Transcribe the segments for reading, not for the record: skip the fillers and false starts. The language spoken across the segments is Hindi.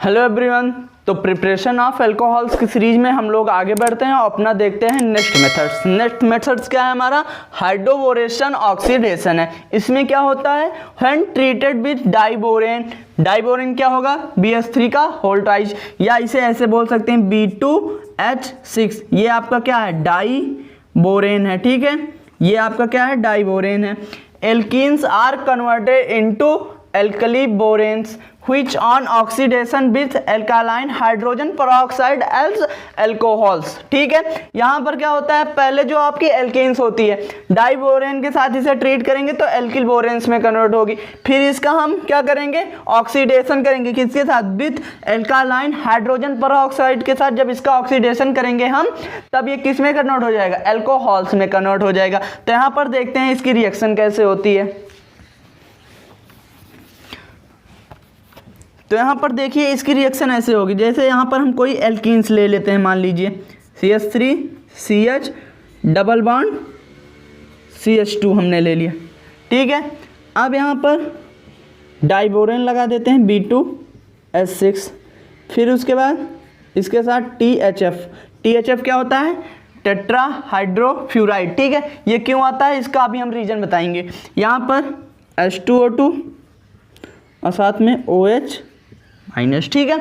Hello everyone. तो प्रिपरेशन ऑफ अल्कोहल्स की सीरीज में हम लोग आगे बढ़ते हैं और अपना देखते हैं नेक्स्ट मेथड्स। नेक्स्ट मेथड्स क्या है हमारा? हाइड्रोबोरेशन ऑक्सीडेशन है। इसमें क्या होता है? When treated with diborane, diborane क्या होगा? BH3 का होल ट्वाइस, या इसे ऐसे बोल सकते हैं B2H6। ये आपका क्या है? डाइबोरेन है। ठीक है, ये आपका क्या है? डाइबोरेन है। Alkenes are converted into alkyl boranes which on oxidation with alkaline hydrogen peroxide as alcohols। ठीक है, यहाँ पर क्या होता है? पहले जो आपकी एल्केन्स होती है डाइबोरेन के साथ इसे ट्रीट करेंगे तो एल्किल बोरेन्स में कन्वर्ट होगी। फिर इसका हम क्या करेंगे? ऑक्सीडेशन करेंगे। किसके साथ? विथ एल्कालाइन हाइड्रोजन पेरोक्साइड के साथ जब इसका ऑक्सीडेशन करेंगे हम, तब ये किस में कन्वर्ट हो जाएगा? एल्कोहल्स में कन्वर्ट हो जाएगा। तो यहाँ पर देखते हैं इसकी रिएक्शन कैसे होती है। तो यहाँ पर देखिए इसकी रिएक्शन ऐसे होगी, जैसे यहाँ पर हम कोई एल्कीन्स ले लेते हैं, मान लीजिए CH3 CH double bond CH2 हमने ले लिया। ठीक है, अब यहाँ पर डाइबोरेन लगा देते हैं B2H6। फिर उसके बाद इसके साथ THF क्या होता है? टेट्रा हाइड्रोफ्यूराइड। ठीक है, ये क्यों आता है इसका अभी हम रीजन बताएंगे। यहाँ पर H2O2 और साथ में OH-। ठीक है,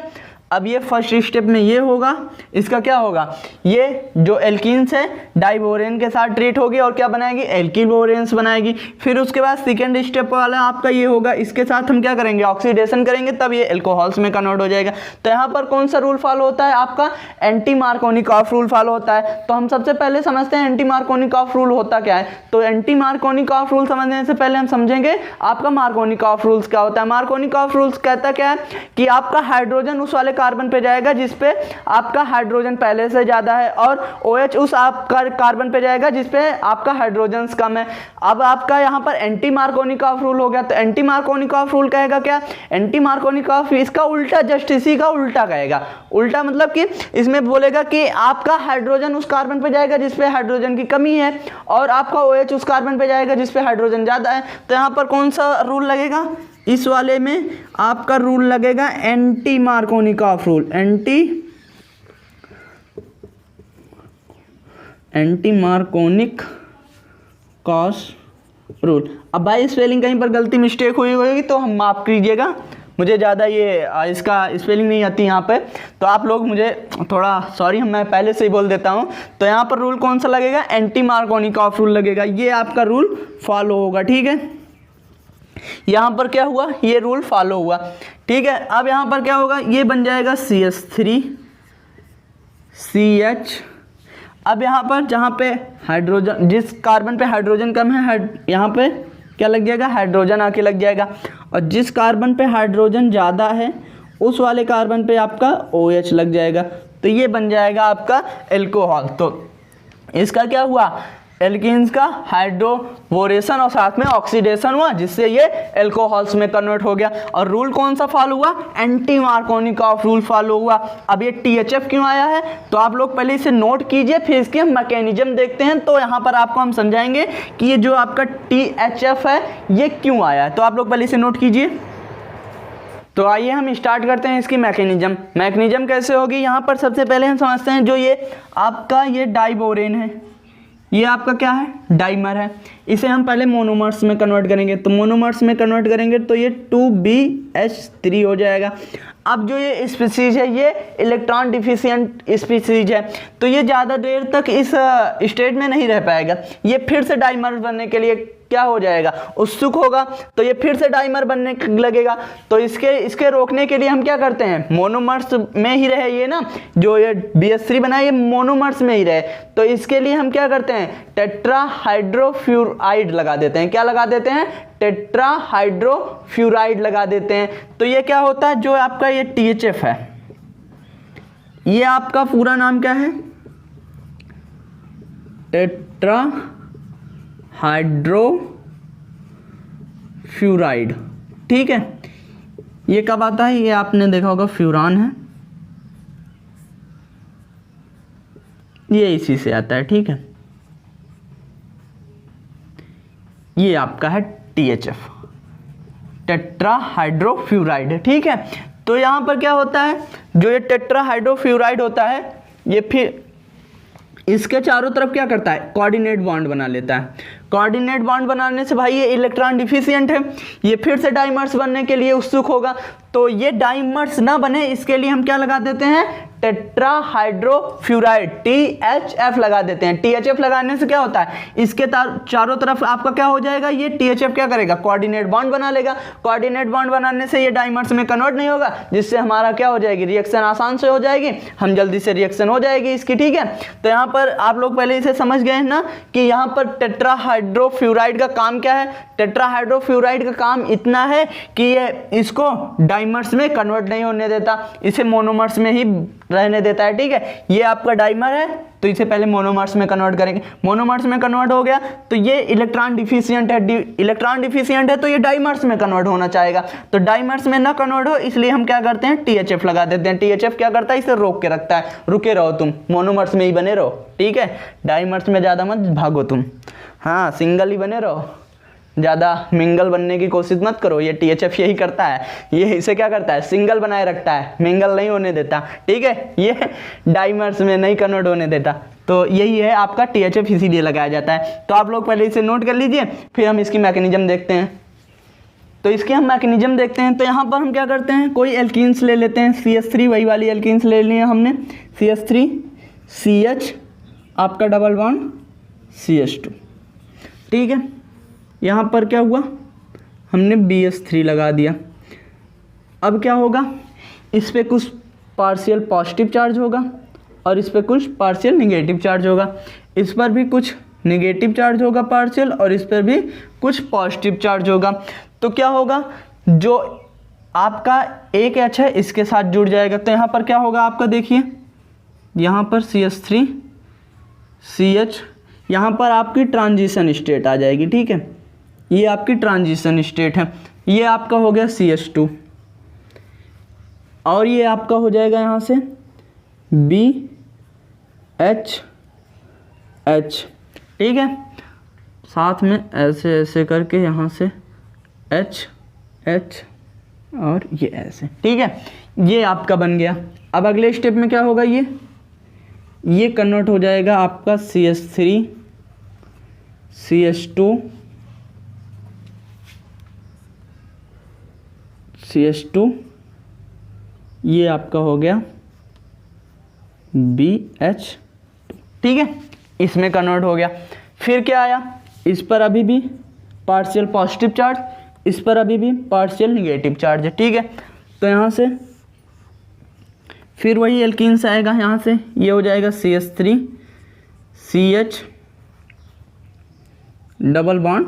अब ये फर्स्ट स्टेप में ये होगा, इसका क्या होगा? ये जो एल्कीन्स है डाइबोरेन के साथ ट्रीट होगी और क्या बनाएगी? एल्किल बोरेन्स बनाएगी। फिर उसके बाद सेकेंड स्टेप वाला आपका ये होगा, इसके साथ हम क्या करेंगे? ऑक्सीडेशन करेंगे, तब ये एल्कोहल्स में कन्वर्ट हो जाएगा। तो यहाँ पर कौन सा रूल फॉलो होता है? आपका एंटी मार्कोनिकॉफ रूल फॉलो होता है। तो हम सबसे पहले समझते हैं एंटी मार्कोनिकॉफ रूल होता क्या है। तो एंटी मार्कोनिकॉफ रूल समझने से पहले हम समझेंगे आपका मार्कोनिकॉफ रूल्स क्या होता है। मार्कोनिकॉफ रूल्स कहता क्या है कि आपका हाइड्रोजन उस वाले कार्बन पे जाएगा जिसपे आपका हाइड्रोजन पहले से ज्यादा है, और OH उस आपका कार्बन पे जाएगा जिसपे आपका हाइड्रोजन कम है। अब आपका यहाँ पर एंटी मार्कोनिकॉफ रूल हो गया। तो एंटी मार्कोनिकॉफ रूल कहेगा क्या? एंटी मार्कोनिकॉफ इसका उल्टा, जस्ट इसी का उल्टा कहेगा। उल्टा मतलब कि इसमें बोलेगा कि आपका हाइड्रोजन उस कार्बन पे जाएगा जिसपे हाइड्रोजन की कमी है, और आपका OH उस कार्बन पे जाएगा जिसपे हाइड्रोजन ज्यादा है। तो यहाँ पर कौन सा रूल लगेगा? इस वाले में आपका रूल लगेगा anti Markovnikov rule, anti Markovnikov cos rule. अब भाई स्पेलिंग कहीं पर गलती मिस्टेक हुई होगी तो हम माफ कीजिएगा, मुझे ज़्यादा ये इसका स्पेलिंग नहीं आती यहाँ पे, तो आप लोग मुझे थोड़ा सॉरी, मैं पहले से ही बोल देता हूँ। तो यहाँ पर रूल कौन सा लगेगा? एंटी मार्कोनिकॉफ रूल लगेगा। ये आपका रूल फॉलो होगा। ठीक है, यहाँ पर क्या हुआ? ये रूल फॉलो हुआ। ठीक है, अब यहाँ पर क्या होगा? ये बन जाएगा CH3 CH। अब यहाँ पर जहाँ पे हाइड्रोजन, जिस कार्बन पे हाइड्रोजन कम है, यहाँ पे क्या लग जाएगा? हाइड्रोजन आके लग जाएगा। और जिस कार्बन पे हाइड्रोजन ज़्यादा है उस वाले कार्बन पे आपका OH लग जाएगा। तो ये बन जाएगा आपका एल्कोहल। तो इसका क्या हुआ? एल्कीन्स का हाइड्रोबोरेशन और साथ में ऑक्सीडेशन हुआ, जिससे ये एल्कोहल्स में कन्वर्ट हो गया। और रूल कौन सा फॉलो हुआ? एंटी मार्कोनिकॉफ रूल फॉलो हुआ। अब ये THF क्यों आया है तो आप लोग पहले इसे नोट कीजिए, फिर इसके हम मैकेनिज्म देखते हैं। तो यहाँ पर आपको हम समझाएंगे कि ये जो आपका THF है ये क्यों आया है। तो आप लोग पहले इसे नोट कीजिए। तो आइए हम स्टार्ट करते हैं इसकी मैकेनिज्म। मैकेनिज्म कैसे होगी? यहाँ पर सबसे पहले हम समझते हैं, जो ये आपका ये डाइबोरेन है, ये आपका क्या है? डाइमर है। इसे हम पहले मोनोमर्स में कन्वर्ट करेंगे। तो मोनोमर्स में कन्वर्ट करेंगे तो ये 2BH3 हो जाएगा। अब जो ये स्पीसीज है ये इलेक्ट्रॉन डिफिशिएंट स्पीसीज है, तो ये ज़्यादा देर तक इस स्टेट में नहीं रह पाएगा। ये फिर से डाइमर बनने के लिए क्या हो जाएगा? उत्सुक होगा। तो ये फिर से डाइमर बनने लगेगा। तो इसके रोकने के लिए हम क्या करते हैं? मोनोमर्स में ही रहे ये ना, जो ये BH3 बना है ये मोनोमर्स में ही रहे। तो इसके लिए हम क्या करते हैं? टेट्रा हाइड्रोफ्यूराइड लगा देते हैं। क्या लगा देते हैं? टेट्रा हाइड्रोफ्यूराइड लगा देते हैं। तो ये क्या होता है? जो आपका ये THF है, ये आपका पूरा नाम क्या है? टेट्रा हाइड्रोफ्यूराइड। ठीक है, ये कब आता है? ये आपने देखा होगा फ्यूरान है, ये इसी से आता है। ठीक है, ये आपका है THF, टेट्रा हाइड्रोफ्यूराइड। ठीक है, तो यहाँ पर क्या होता है, जो ये टेट्राहाइड्रोफ्लोराइड होता है ये फिर इसके चारों तरफ क्या करता है, कोऑर्डिनेट बॉन्ड बना लेता है। कोऑर्डिनेट बॉन्ड बनाने से भाई ये इलेक्ट्रॉन डिफिशिएंट है, ये फिर से डाइमर्स बनने के लिए उत्सुक होगा। तो ये डाइमर्स ना बने इसके लिए हम क्या लगा देते हैं, टेट्राहाइड्रोफ्लोराइड THF लगा देते हैं। THF लगाने से क्या होता है, इसके चारों तरफ आपका क्या हो जाएगा, ये THF क्या करेगा, कोऑर्डिनेट बॉन्ड बना लेगा। कोऑर्डिनेट बॉन्ड बनाने से ये डाइमर्स में कन्वर्ट नहीं होगा, जिससे हमारा क्या हो जाएगी, रिएक्शन आसान से हो जाएगी, हम जल्दी से रिएक्शन हो जाएगी इसकी, ठीक है। तो यहाँ पर आप लोग पहले इसे समझ गए हैं ना कि यहाँ पर टेट्राहाइड्रोफ्लोराइड का काम क्या है। टेट्राहाइड्रोफ्लोराइड का काम इतना है कि ये इसको डाइमर्स में कन्वर्ट नहीं होने देता, इसे मोनोमर्स में ही रहने देता है, ठीक है। ये आपका डाइमर है तो इसे पहले मोनोमर्स में कन्वर्ट करेंगे, मोनोमर्स में कन्वर्ट हो गया तो ये इलेक्ट्रॉन डिफिशिएंट है, इलेक्ट्रॉन डिफिशिएंट है तो ये डाइमर्स में कन्वर्ट होना चाहेगा। तो डाइमर्स में ना कन्वर्ट हो इसलिए हम क्या करते हैं, THF लगा देते हैं। THF क्या करता है, इसे रोक के रखता है, रुके रहो तुम, मोनोमर्स में ही बने रहो, ठीक है। डाइमर्स में ज़्यादा मत भागो तुम, हाँ सिंगल ही बने रहो, ज़्यादा मिंगल बनने की कोशिश मत करो। ये THF यही करता है, ये इसे क्या करता है, सिंगल बनाए रखता है, मिंगल नहीं होने देता, ठीक है। ये डाइमर्स में नहीं कन्वर्ट होने देता, तो यही है आपका THF, इसीलिए लगाया जाता है। तो आप लोग पहले इसे नोट कर लीजिए, फिर हम इसकी मैकेनिज्म देखते हैं। तो इसके हम मैकेनिज्म देखते हैं। तो यहाँ पर हम क्या करते हैं, कोई एल्कीन्स ले लेते हैं, CH3 वही वाली एल्कीन्स ले ली है हमने, CH3 CH आपका डबल बॉन्ड CH2, ठीक है। यहाँ पर क्या हुआ, हमने BH3 लगा दिया। अब क्या होगा, इस पे कुछ पार्शियल पॉजिटिव चार्ज होगा और इस पे कुछ पार्शियल निगेटिव चार्ज होगा, इस पर भी कुछ निगेटिव चार्ज होगा पार्शियल और इस पर भी कुछ पॉजिटिव चार्ज होगा। तो क्या होगा, जो आपका एक H है इसके साथ जुड़ जाएगा। तो यहाँ पर क्या होगा आपका, देखिए यहाँ पर CH3 CH, यहाँ पर आपकी ट्रांजिशन स्टेट आ जाएगी, ठीक है। ये आपकी ट्रांजिशन स्टेट है, ये आपका हो गया CH2 और ये आपका हो जाएगा यहाँ से BH, ठीक है। साथ में ऐसे ऐसे करके यहाँ से H और ये ऐसे, ठीक है। ये आपका बन गया। अब अगले स्टेप में क्या होगा, ये कन्वर्ट हो जाएगा आपका CH3 CH2 CH2, ये आपका हो गया BH, ठीक है, इसमें कन्वर्ट हो गया। फिर क्या आया, इस पर अभी भी पार्शियल पॉजिटिव चार्ज, इस पर अभी भी पार्शियल निगेटिव चार्ज है, ठीक है। तो यहाँ से फिर वही एल्कीन्स आएगा, यहाँ से ये हो जाएगा CH3 CH double bond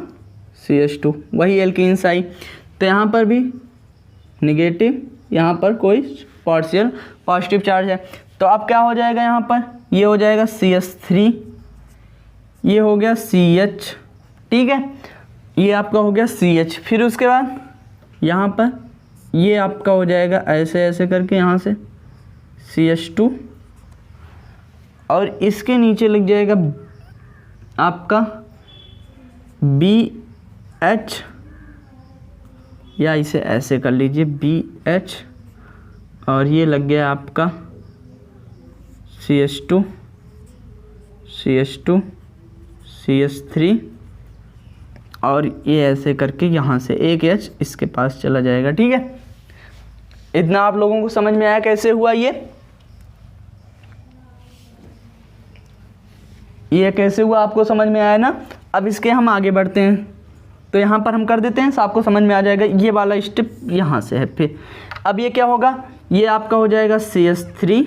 CH2, वही एल्कीन्स आई। तो यहाँ पर भी निगेटिव, यहाँ पर कोई पार्शियल पॉजिटिव चार्ज है। तो अब क्या हो जाएगा, यहाँ पर ये हो जाएगा CH3, ये हो गया CH, ठीक है, ये आपका हो गया CH। फिर उसके बाद यहाँ पर ये आपका हो जाएगा ऐसे ऐसे करके यहाँ से CH2 और इसके नीचे लग जाएगा आपका BH, या इसे ऐसे कर लीजिए BH और ये लग गया आपका CH2 CH2 CH3 और ये ऐसे करके यहाँ से एक H इसके पास चला जाएगा, ठीक है। इतना आप लोगों को समझ में आया कैसे हुआ ये कैसे हुआ, आपको समझ में आया ना। अब इसके हम आगे बढ़ते हैं, तो यहाँ पर हम कर देते हैं, आपको समझ में आ जाएगा। ये वाला स्टेप यहाँ से है। फिर अब ये क्या होगा, ये आपका हो जाएगा CH3,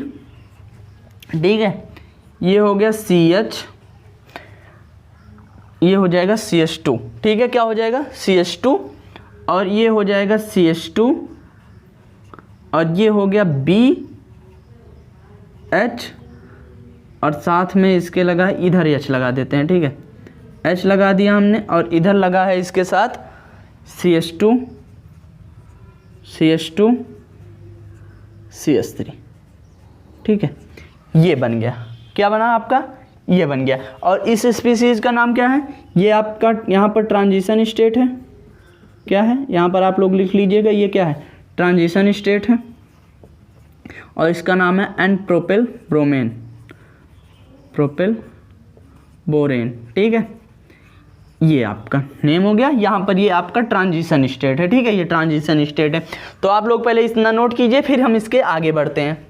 ठीक है, ये हो गया CH, ये हो जाएगा CH2, ठीक है। क्या हो जाएगा CH2 और ये हो जाएगा CH2 और ये हो गया BH और साथ में इसके लगा है, इधर H लगा देते हैं, ठीक है। H लगा दिया हमने और इधर लगा है इसके साथ CH2 CH2 CH3, ठीक है। ये बन गया, क्या बना आपका, ये बन गया। और इस स्पीसीज का नाम क्या है, ये आपका यहाँ पर ट्रांजिशन स्टेट है, क्या है यहाँ पर आप लोग लिख लीजिएगा, ये क्या है, ट्रांजिशन स्टेट है, और इसका नाम है एन प्रोपिल ब्रोमेन, प्रोपिल बोरेन। ठीक है, ये आपका नेम हो गया। यहाँ पर ये आपका ट्रांजिशन स्टेट है। ठीक है, ये ट्रांजिशन स्टेट है। तो आप लोग पहले इतना नोट कीजिए, फिर हम इसके आगे बढ़ते हैं।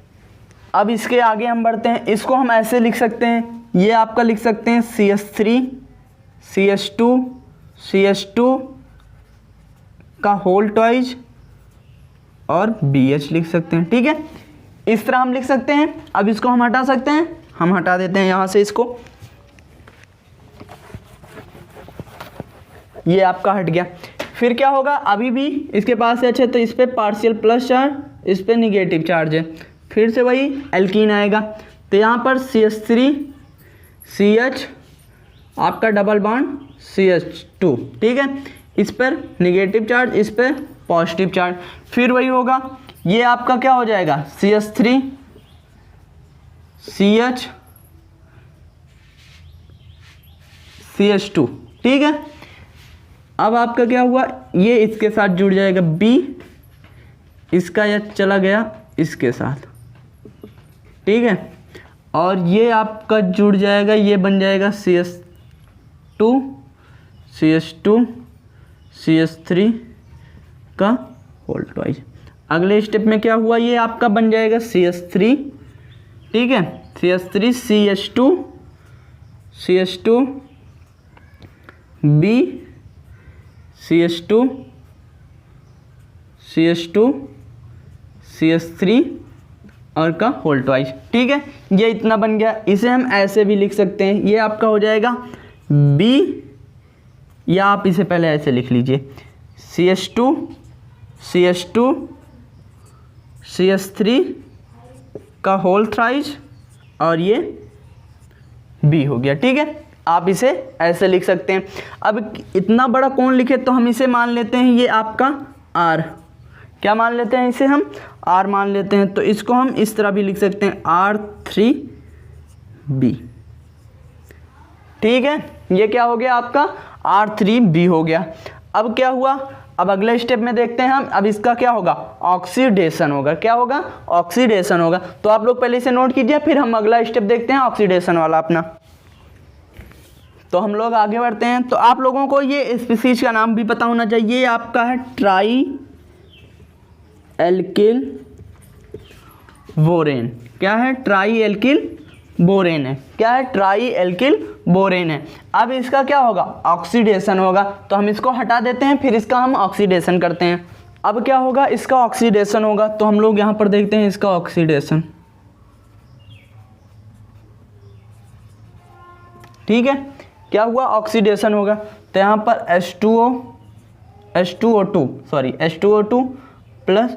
अब इसके आगे हम बढ़ते हैं, इसको हम ऐसे लिख सकते हैं, ये आपका लिख सकते हैं CH3 CH2 CH2 का होल ट्वाइज और BH लिख सकते हैं। ठीक है, इस तरह हम लिख सकते हैं। अब इसको हम हटा सकते हैं, हम हटा देते हैं यहाँ से इसको, ये आपका हट गया। फिर क्या होगा, अभी भी इसके पास H है तो इस पर पार्शियल प्लस चार्ज, इस पर निगेटिव चार्ज है। फिर से वही एल्कीन आएगा, तो यहाँ पर CH3 CH आपका डबल बॉन्ड CH2। ठीक है, इस पर निगेटिव चार्ज, इस पर पॉजिटिव चार्ज। फिर वही होगा, ये आपका क्या हो जाएगा CH3 CH CH2। ठीक है, अब आपका क्या हुआ, ये इसके साथ जुड़ जाएगा B, इसका यह चला गया इसके साथ। ठीक है, और ये आपका जुड़ जाएगा, ये बन जाएगा CH2 CH2 CH3 का होल ट्वाइस। अगले स्टेप में क्या हुआ, ये आपका बन जाएगा CH3। ठीक है, CH3 CH2 CH2 B CH2 CH2 CH3 और का होल ट्वाइस। ठीक है, ये इतना बन गया। इसे हम ऐसे भी लिख सकते हैं, ये आपका हो जाएगा B, या आप इसे पहले ऐसे लिख लीजिए CH2 CH2 CH3 का होल थ्राइस और ये B हो गया। ठीक है, आप इसे ऐसे लिख सकते हैं। अब इतना बड़ा कौन लिखे तो हम इसे मान लेते हैं ये आपका R, क्या मान लेते हैं इसे हम R मान लेते हैं। तो इसको हम इस तरह भी लिख सकते हैं R3B। ठीक है, ये क्या हो गया आपका R3B हो गया। अब क्या हुआ, अब अगले स्टेप में देखते हैं हम। अब इसका क्या होगा, ऑक्सीडेशन होगा। क्या होगा, ऑक्सीडेशन होगा। तो आप लोग पहले इसे नोट कीजिए, फिर हम अगला स्टेप देखते हैं ऑक्सीडेशन वाला अपना। तो हम लोग आगे बढ़ते हैं। तो आप लोगों को ये स्पीशीज का नाम भी पता होना चाहिए। ये आपका है ट्राई एल्किल बोरेन। क्या है, ट्राई एल्किल बोरेन है। क्या है, ट्राई एल्किल बोरेन है। अब इसका क्या होगा, ऑक्सीडेशन होगा। तो हम इसको हटा देते हैं, फिर इसका हम ऑक्सीडेशन करते हैं। अब क्या होगा, इसका ऑक्सीडेशन होगा। तो हम लोग यहाँ पर देखते हैं इसका ऑक्सीडेशन। ठीक है, क्या हुआ, ऑक्सीडेशन होगा। तो यहाँ पर H2O2 प्लस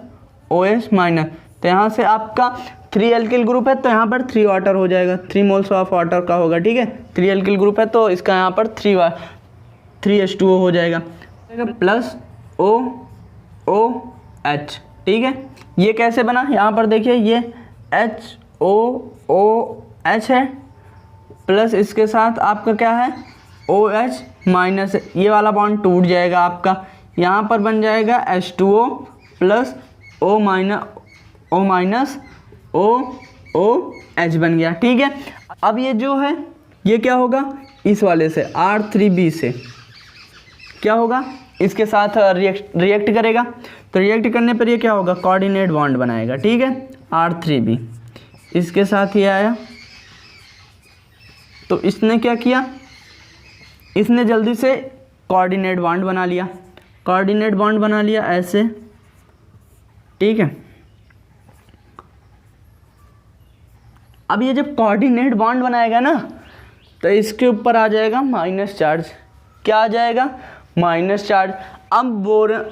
OH माइनस। तो यहाँ से आपका 3 एल्किल ग्रुप है, तो यहाँ पर 3 वाटर हो जाएगा, 3 मोल्स ऑफ वाटर का होगा। ठीक है, 3 एल्किल ग्रुप है तो इसका यहाँ पर 3 H2O हो जाएगा प्लस OH। ठीक है, ये कैसे बना, यहाँ पर देखिए ये HOOH है प्लस इसके साथ आपका क्या है OH माइनस, ये वाला बॉन्ड टूट जाएगा आपका। यहाँ पर बन जाएगा H2O plus O minus OH बन गया। ठीक है, अब ये जो है ये क्या होगा, इस वाले से R3B से क्या होगा, इसके साथ रिएक्ट करेगा। तो रिएक्ट करने पर ये क्या होगा, कोऑर्डिनेट बॉन्ड बनाएगा। ठीक है, R3B इसके साथ ये आया। तो इसने क्या किया, इसने जल्दी से कोऑर्डिनेट बॉन्ड बना लिया। कोऑर्डिनेट बॉन्ड बना लिया ऐसे। ठीक है, अब ये जब कोऑर्डिनेट बॉन्ड बनाएगा ना, तो इसके ऊपर आ जाएगा माइनस चार्ज। क्या आ जाएगा, माइनस चार्ज। अब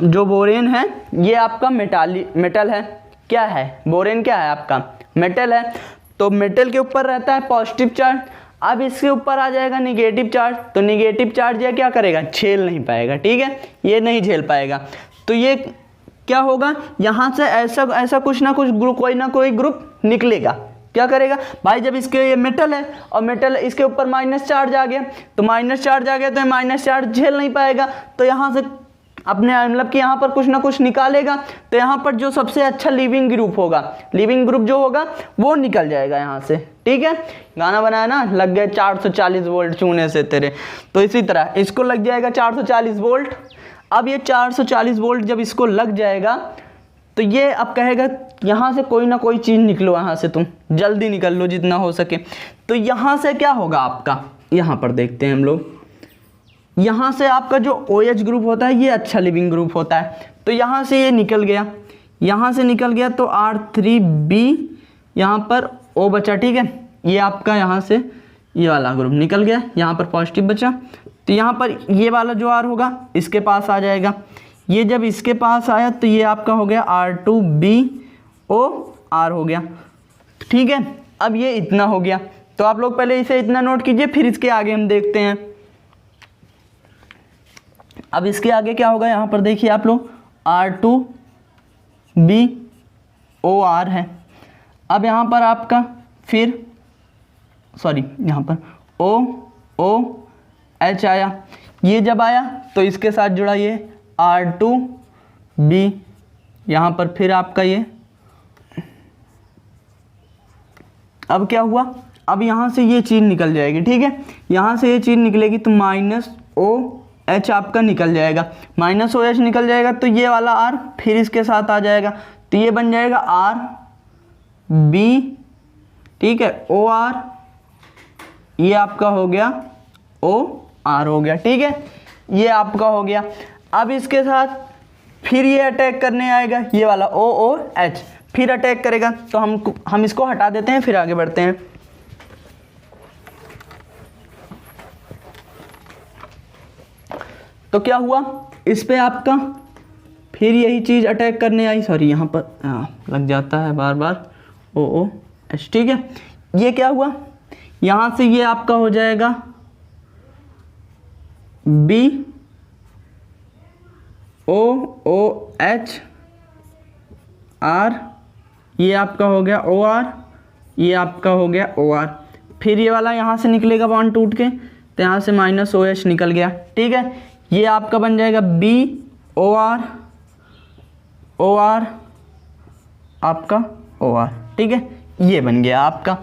जो बोरेन है ये आपका मेटल है। क्या है, बोरेन क्या है आपका, मेटल है। तो मेटल के ऊपर रहता है पॉजिटिव चार्ज। अब इसके ऊपर आ जाएगा निगेटिव चार्ज। तो निगेटिव चार्ज ये क्या करेगा, झेल नहीं पाएगा। ठीक है, ये नहीं झेल पाएगा। तो ये क्या होगा, यहाँ से ऐसा कुछ ना कुछ ग्रुप, कोई ना कोई ग्रुप निकलेगा। क्या करेगा भाई, जब इसके ये मेटल है और मेटल इसके ऊपर माइनस चार्ज आ गया, तो माइनस चार्ज आ गया तो माइनस चार्ज झेल नहीं पाएगा। तो यहाँ से अपने मतलब कि यहाँ पर कुछ ना कुछ निकालेगा, तो यहाँ पर जो सबसे अच्छा लिविंग ग्रुप होगा, लिविंग ग्रुप जो होगा वो निकल जाएगा यहाँ से। ठीक है, गाना बनाया ना, लग गए 440 वोल्ट चूने से तेरे, तो इसी तरह इसको लग जाएगा 440 वोल्ट। अब ये 440 वोल्ट जब इसको लग जाएगा तो ये अब कहेगा यहाँ से कोई ना कोई चीज़ निकलो, यहाँ से तुम जल्दी निकल लो जितना हो सके। तो यहाँ से क्या होगा आपका, यहाँ पर देखते हैं हम लोग, यहाँ से आपका जो OH ग्रुप होता है ये अच्छा लिविंग ग्रुप होता है, तो यहाँ से ये निकल गया, यहाँ से निकल गया तो R3B यहाँ पर O बचा। ठीक है, ये आपका यहाँ से ये वाला ग्रुप निकल गया, यहाँ पर पॉजिटिव बचा, तो यहाँ पर ये वाला जो R होगा इसके पास आ जाएगा। ये जब इसके पास आया तो ये आपका हो गया R2BOR हो गया। ठीक है, अब ये इतना हो गया, तो आप लोग पहले इसे इतना नोट कीजिए, फिर इसके आगे हम देखते हैं। अब इसके आगे क्या होगा, यहाँ पर देखिए आप लोग R2BOR है। अब यहाँ पर आपका फिर यहाँ पर OH आया, ये जब आया तो इसके साथ जुड़ा ये R2B, यहाँ पर फिर आपका ये, अब क्या हुआ, अब यहाँ से ये चीज़ निकल जाएगी। ठीक है, यहाँ से ये चीज़ निकलेगी तो -OH आपका निकल जाएगा, -OH निकल जाएगा तो ये वाला R फिर इसके साथ आ जाएगा, तो ये बन जाएगा RB। ठीक है, OR, ये आपका हो गया OR हो गया। ठीक है, ये आपका हो गया। अब इसके साथ फिर ये अटैक करने आएगा, ये वाला OOH फिर अटैक करेगा, तो हम इसको हटा देते हैं, फिर आगे बढ़ते हैं। तो क्या हुआ, इस पे आपका फिर यही चीज़ अटैक करने आई, यहाँ पर लग जाता है बार बार OOH। ठीक है, ये क्या हुआ, यहाँ से ये आपका हो जाएगा BOOH R, ये आपका हो गया OR, ये आपका हो गया OR, फिर ये वाला यहाँ से निकलेगा बॉन्ड टूट के, तो यहाँ से -OH निकल गया। ठीक है, ये आपका बन जाएगा BOR OR आपका OR। ठीक है, ये बन गया आपका।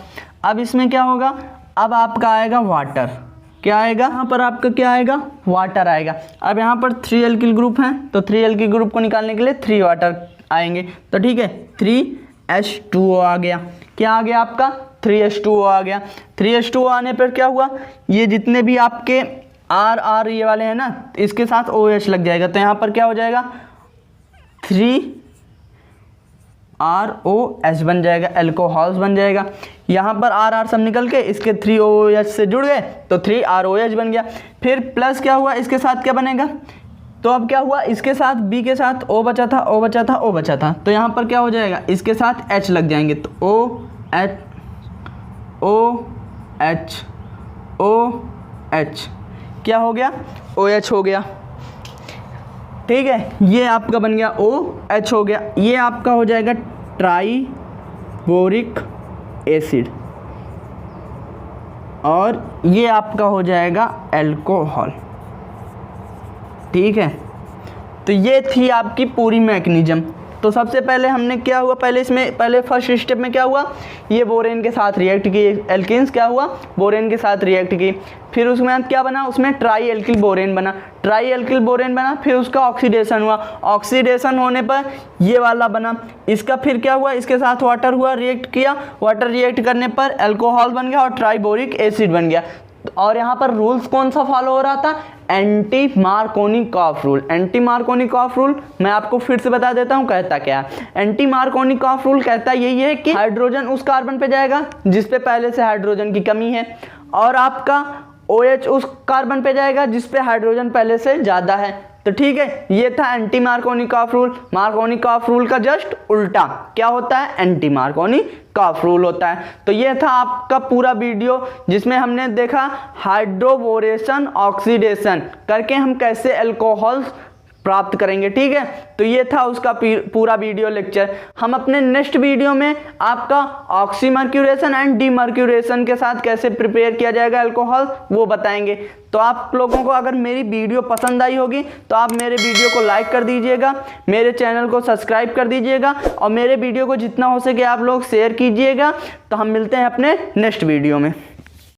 अब इसमें क्या होगा, अब आपका आएगा वाटर, क्या आएगा, यहाँ पर आपका क्या आएगा, वाटर आएगा। अब यहाँ पर 3 एल्किल ग्रुप हैं, तो 3 एल्किल ग्रुप को निकालने के लिए 3 वाटर आएंगे, तो ठीक है 3H2O आ गया। क्या आ गया आपका, 3H2O आ गया। 3H2O आने पर क्या हुआ, ये जितने भी आपके R ये वाले हैं ना, इसके साथ OH लग जाएगा, तो यहाँ पर क्या हो जाएगा 3ROH बन जाएगा, एल्कोहल्स बन जाएगा। यहाँ पर R सब निकल के इसके 3OH से जुड़ गए, तो 3ROH बन गया। फिर प्लस क्या हुआ, इसके साथ क्या बनेगा, तो अब क्या हुआ, इसके साथ B के साथ O बचा था, O बचा था, O बचा था, तो यहाँ पर क्या हो जाएगा, इसके साथ H लग जाएंगे, तो OH क्या हो गया, OH हो गया। ठीक है, ये आपका बन गया OH हो गया। ये आपका हो जाएगा ट्राइबोरिक एसिड, और ये आपका हो जाएगा अल्कोहल। ठीक है, तो ये थी आपकी पूरी मैकेनिज्म। तो सबसे पहले हमने क्या हुआ, पहले फर्स्ट स्टेप में क्या हुआ, ये बोरेन के साथ रिएक्ट की, एल्केन्स क्या हुआ, बोरेन के साथ रिएक्ट की। फिर उसके बाद क्या बना, उसमें ट्राई एल्किल बोरेन बना, फिर उसका ऑक्सीडेशन हुआ, ऑक्सीडेशन होने पर ये वाला बना, इसका फिर क्या हुआ, इसके साथ वाटर हुआ, रिएक्ट किया, वाटर रिएक्ट करने पर अल्कोहल बन गया और ट्राइबोरिक एसिड बन गया। और यहाँ पर रूल्स कौन सा फॉलो हो रहा था, anti Markovnikov rule. Anti Markovnikov rule मैं आपको फिर से बता देता हूँ कहता क्या है। एंटी मार्कोनिकॉफ रूल कहता यही है कि हाइड्रोजन उस कार्बन पे जाएगा जिस पे पहले से हाइड्रोजन की कमी है, और आपका OH उस कार्बन पे जाएगा जिस पे हाइड्रोजन पहले से ज़्यादा है। तो ठीक है, ये था anti Markovnikov rule. Markovnikov rule का जस्ट उल्टा क्या होता है, एंटी मार्कोनिकॉफ रूल होता है। तो ये था आपका पूरा वीडियो जिसमें हमने देखा हाइड्रोबोरेशन ऑक्सीडेशन करके हम कैसे अल्कोहल्स प्राप्त करेंगे। ठीक है, तो ये था उसका पूरा वीडियो लेक्चर। हम अपने नेक्स्ट वीडियो में आपका ऑक्सीमर्क्यूरेशन एंड डीमर्क्यूरेशन के साथ कैसे प्रिपेयर किया जाएगा अल्कोहल वो बताएंगे। तो आप लोगों को अगर मेरी वीडियो पसंद आई होगी तो आप मेरे वीडियो को लाइक कर दीजिएगा, मेरे चैनल को सब्सक्राइब कर दीजिएगा और मेरे वीडियो को जितना हो सके आप लोग शेयर कीजिएगा। तो हम मिलते हैं अपने नेक्स्ट वीडियो में।